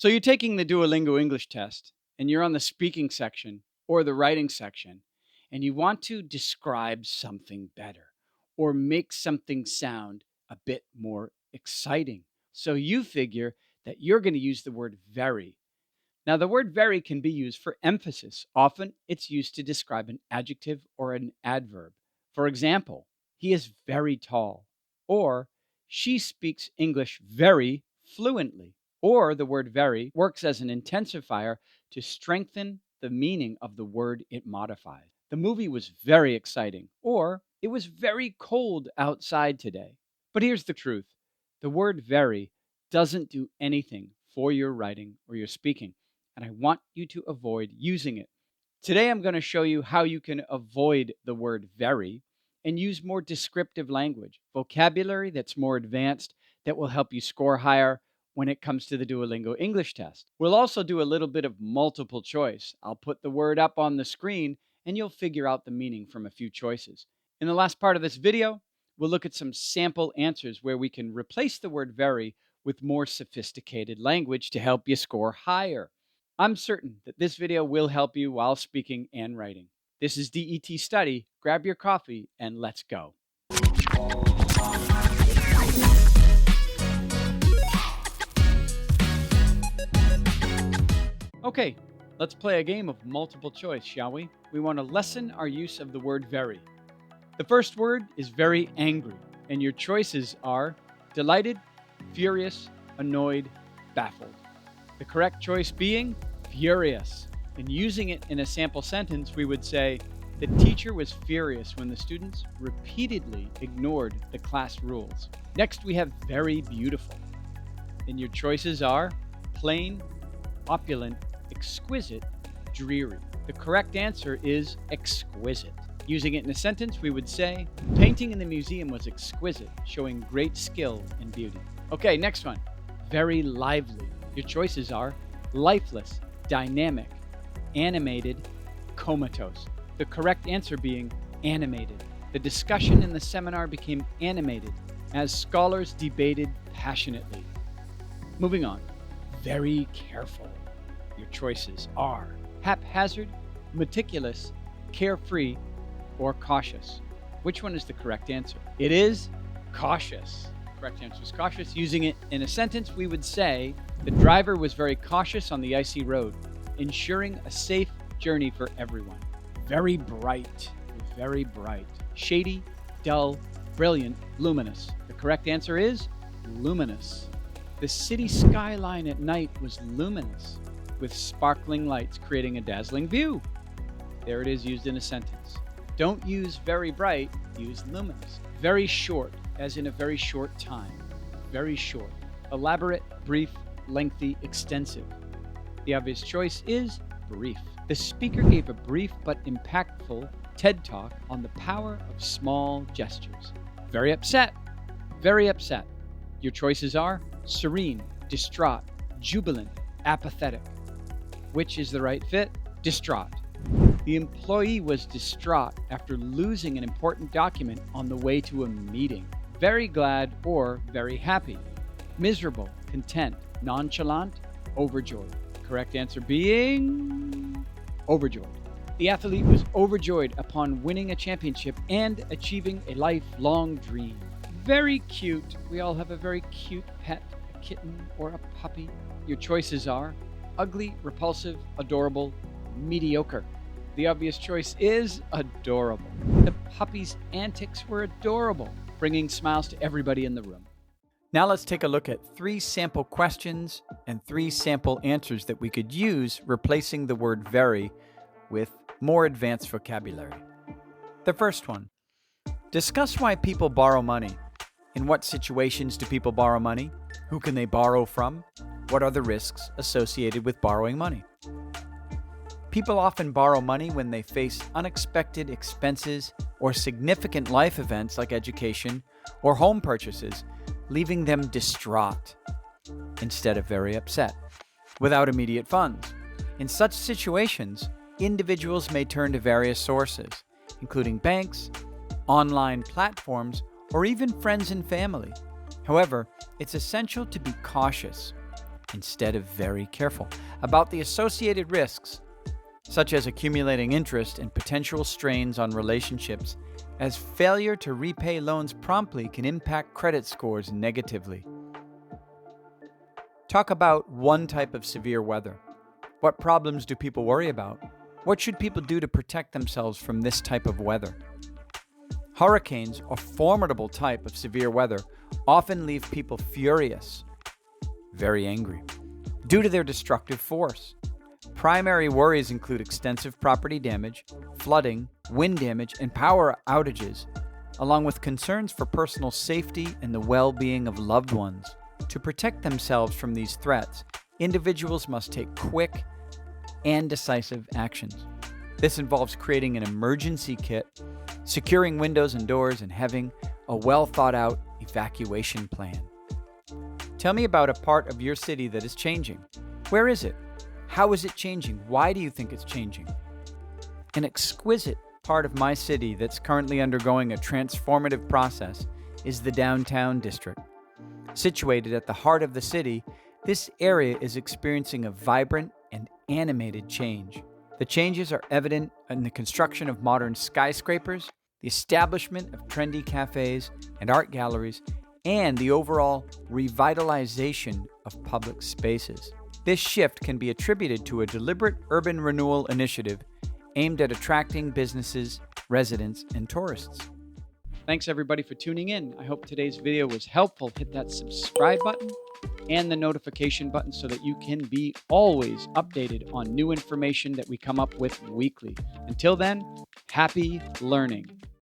So you're taking the Duolingo English test and you're on the speaking section or the writing section and you want to describe something better or make something sound a bit more exciting. So you figure that you're going to use the word very. Now, the word very can be used for emphasis. Often it's used to describe an adjective or an adverb. For example, he is very tall, or she speaks English very fluently. Or the word very works as an intensifier to strengthen the meaning of the word it modifies. The movie was very exciting, or it was very cold outside today. But here's the truth: the word very doesn't do anything for your writing or your speaking, and I want you to avoid using it. Today, I'm going to show you how you can avoid the word very and use more descriptive language, vocabulary that's more advanced, that will help you score higher when it comes to the Duolingo English test. We'll also do a little bit of multiple choice. I'll put the word up on the screen and you'll figure out the meaning from a few choices. In the last part of this video, we'll look at some sample answers where we can replace the word very with more sophisticated language to help you score higher. I'm certain that this video will help you while speaking and writing. This is DET Study. Grab your coffee and let's go. Okay, let's play a game of multiple choice, shall we? We want to lessen our use of the word very. The first word is very angry, and your choices are delighted, furious, annoyed, baffled. The correct choice being furious. And using it in a sample sentence, we would say, the teacher was furious when the students repeatedly ignored the class rules. Next, we have very beautiful. And your choices are plain, opulent, exquisite, dreary. The correct answer is exquisite. Using it in a sentence, we would say, painting in the museum was exquisite, showing great skill and beauty. Okay, next one. Very lively. Your choices are lifeless, dynamic, animated, comatose. The correct answer being animated. The discussion in the seminar became animated as scholars debated passionately. Moving on. Very careful. Your choices are haphazard, meticulous, carefree, or cautious. Which one is the correct answer? It is cautious. Correct answer is cautious. Using it in a sentence, we would say, the driver was very cautious on the icy road, ensuring a safe journey for everyone. Very bright. Very bright. Shady, dull, brilliant, luminous. The correct answer is luminous. The city skyline at night was luminous, with sparkling lights creating a dazzling view. There it is, used in a sentence. Don't use very bright, use luminous. Very short, as in a very short time. Very short. Elaborate, brief, lengthy, extensive. The obvious choice is brief. The speaker gave a brief but impactful TED Talk on the power of small gestures. Very upset. Very upset. Your choices are serene, distraught, jubilant, apathetic. Which is the right fit? Distraught. The employee was distraught after losing an important document on the way to a meeting. Very glad or very happy. Miserable, content, nonchalant, overjoyed. Correct answer being overjoyed. The athlete was overjoyed upon winning a championship and achieving a lifelong dream. Very cute. We all have a very cute pet, a kitten or a puppy. Your choices are ugly, repulsive, adorable, mediocre. The obvious choice is adorable. The puppy's antics were adorable, bringing smiles to everybody in the room. Now let's take a look at 3 sample questions and 3 sample answers that we could use replacing the word very with more advanced vocabulary. The first one, discuss why people borrow money. In what situations do people borrow money? Who can they borrow from? What are the risks associated with borrowing money? People often borrow money when they face unexpected expenses or significant life events like education or home purchases, leaving them distraught instead of very upset, without immediate funds. In such situations, individuals may turn to various sources, including banks, online platforms, or even friends and family. However, it's essential to be cautious. instead of very careful about the associated risks, such as accumulating interest and potential strains on relationships, as failure to repay loans promptly can impact credit scores negatively. Talk about one type of severe weather. What problems do people worry about? What should people do to protect themselves from this type of weather? Hurricanes, a formidable type of severe weather, often leave people furious, very angry, due to their destructive force. Primary worries include extensive property damage, flooding, wind damage, and power outages, along with concerns for personal safety and the well-being of loved ones. To protect themselves from these threats, individuals must take quick and decisive actions. This involves creating an emergency kit, securing windows and doors, and having a well-thought-out evacuation plan. Tell me about a part of your city that is changing. Where is it? How is it changing? Why do you think it's changing? An exquisite part of my city that's currently undergoing a transformative process is the downtown district. Situated at the heart of the city, this area is experiencing a vibrant and animated change. The changes are evident in the construction of modern skyscrapers, the establishment of trendy cafes and art galleries, and the overall revitalization of public spaces. This shift can be attributed to a deliberate urban renewal initiative aimed at attracting businesses, residents, and tourists. Thanks everybody for tuning in. I hope today's video was helpful. Hit that subscribe button and the notification button so that you can be always updated on new information that we come up with weekly. Until then, happy learning.